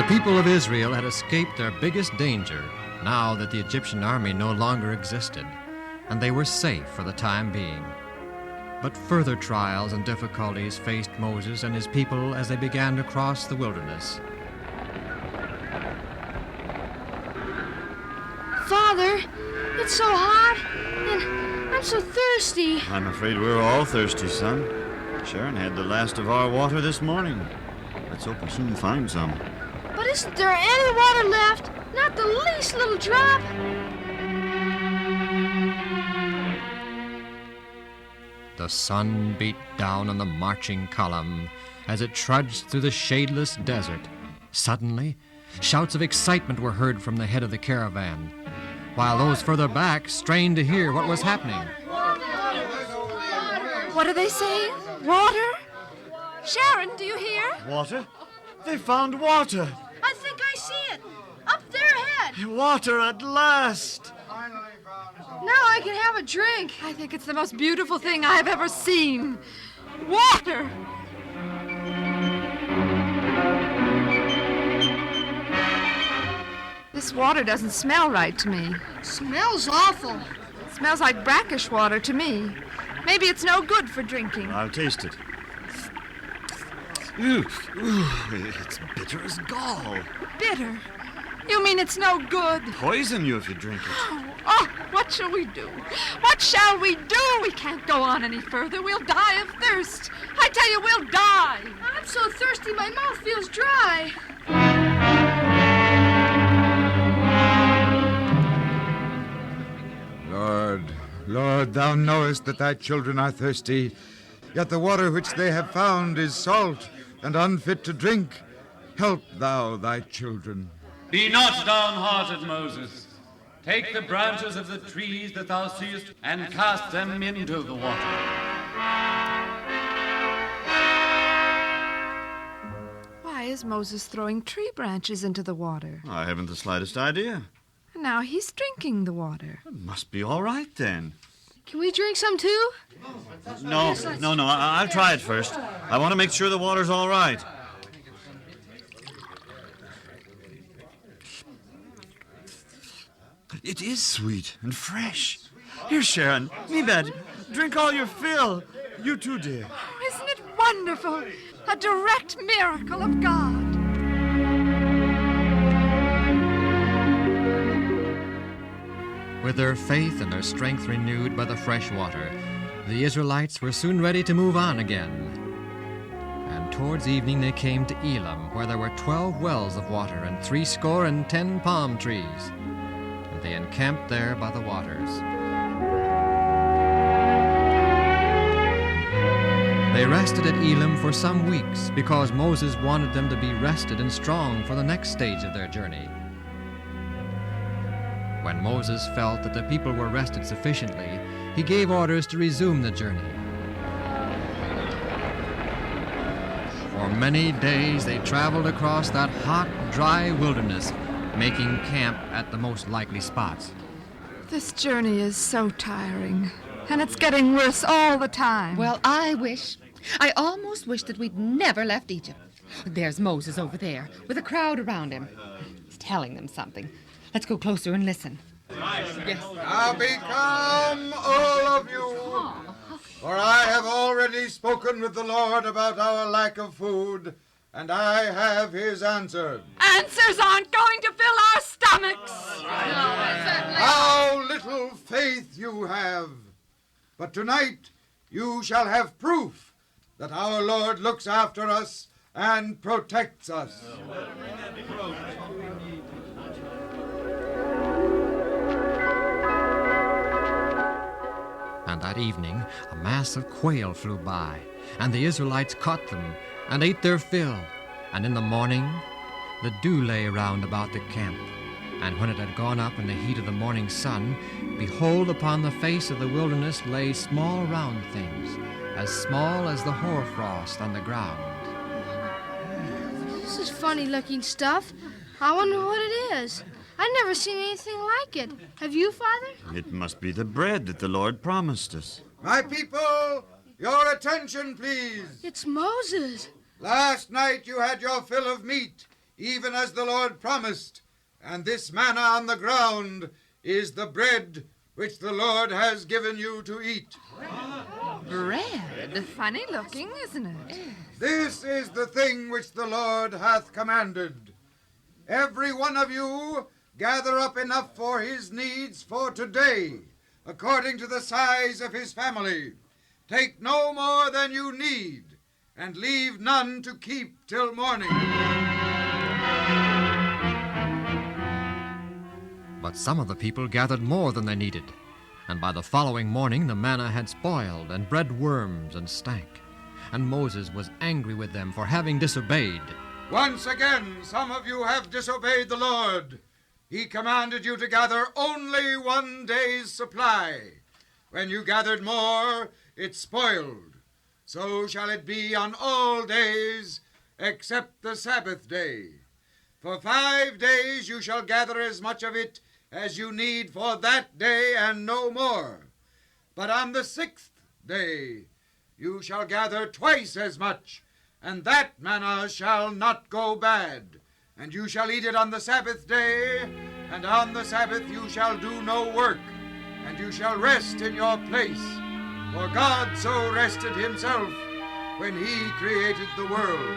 people of Israel had escaped their biggest danger now that the Egyptian army no longer existed, and they were safe for the time being. But further trials and difficulties faced Moses and his people as they began to cross the wilderness. Father, it's so hot, and I'm so thirsty. I'm afraid we're all thirsty, son. Sharon had the last of our water this morning. Let's hope we soon find some. But isn't there any water left? Not the least little drop? The sun beat down on the marching column as it trudged through the shadeless desert. Suddenly, shouts of excitement were heard from the head of the caravan, while those further back strained to hear what was happening. What are they saying? Water? Sharon, do you hear? Water? They found water. I think I see it. Up there ahead. Water at last. Now I can have a drink. I think it's the most beautiful thing I have ever seen. Water! This water doesn't smell right to me. Smells awful. It smells like brackish water to me. Maybe it's no good for drinking. I'll taste it. Ooh, it's bitter as gall. Bitter? You mean it's no good? Poison you if you drink it. Oh, what shall we do? What shall we do? We can't go on any further. We'll die of thirst. I tell you, we'll die. I'm so thirsty my mouth feels dry. Lord, thou knowest that thy children are thirsty, yet the water which they have found is salt and unfit to drink. Help thou thy children. Be not downhearted, Moses. Take the branches of the trees that thou seest and cast them into the water. Why is Moses throwing tree branches into the water? I haven't the slightest idea. And now he's drinking the water. It must be all right then. Can we drink some too? No. I'll try it first. I want to make sure the water's all right. It is sweet and fresh. Here, Sharon, me bed. Drink all your fill. You too, dear. Oh, isn't it wonderful? A direct miracle of God. With their faith and their strength renewed by the fresh water, the Israelites were soon ready to move on again. And towards evening they came to Elim, where there were 12 wells of water and 70 palm trees. And they encamped there by the waters. They rested at Elim for some weeks because Moses wanted them to be rested and strong for the next stage of their journey. When Moses felt that the people were rested sufficiently, he gave orders to resume the journey. For many days they traveled across that hot, dry wilderness, making camp at the most likely spots. This journey is so tiring, and it's getting worse all the time. Well, I almost wish that we'd never left Egypt. There's Moses over there, with a crowd around him. He's telling them something. Let's go closer and listen. Yes. Now be calm, all of you, for I have already spoken with the Lord about our lack of food, and I have his answer. Answers aren't going to fill our stomachs. How little faith you have. But tonight you shall have proof that our Lord looks after us and protects us. And that evening, a mass of quail flew by, and the Israelites caught them and ate their fill. And in the morning, the dew lay round about the camp. And when it had gone up in the heat of the morning sun, behold, upon the face of the wilderness lay small round things, as small as the hoarfrost on the ground. This is funny-looking stuff. I wonder what it is. I've never seen anything like it. Have you, Father? It must be the bread that the Lord promised us. My people, your attention, please. It's Moses. Last night you had your fill of meat, even as the Lord promised, and this manna on the ground is the bread which the Lord has given you to eat. Bread? Funny looking, isn't it? This is the thing which the Lord hath commanded. Every one of you gather up enough for his needs for today, according to the size of his family. Take no more than you need, and leave none to keep till morning. But some of the people gathered more than they needed, and by the following morning the manna had spoiled and bred worms and stank. And Moses was angry with them for having disobeyed. Once again, some of you have disobeyed the Lord. He commanded you to gather only 1 day's supply. When you gathered more, it spoiled. So shall it be on all days except the Sabbath day. For 5 days you shall gather as much of it as you need for that day and no more. But on the 6th day you shall gather twice as much, and that manna shall not go bad. And you shall eat it on the Sabbath day, and on the Sabbath you shall do no work, and you shall rest in your place. For God so rested himself when he created the world.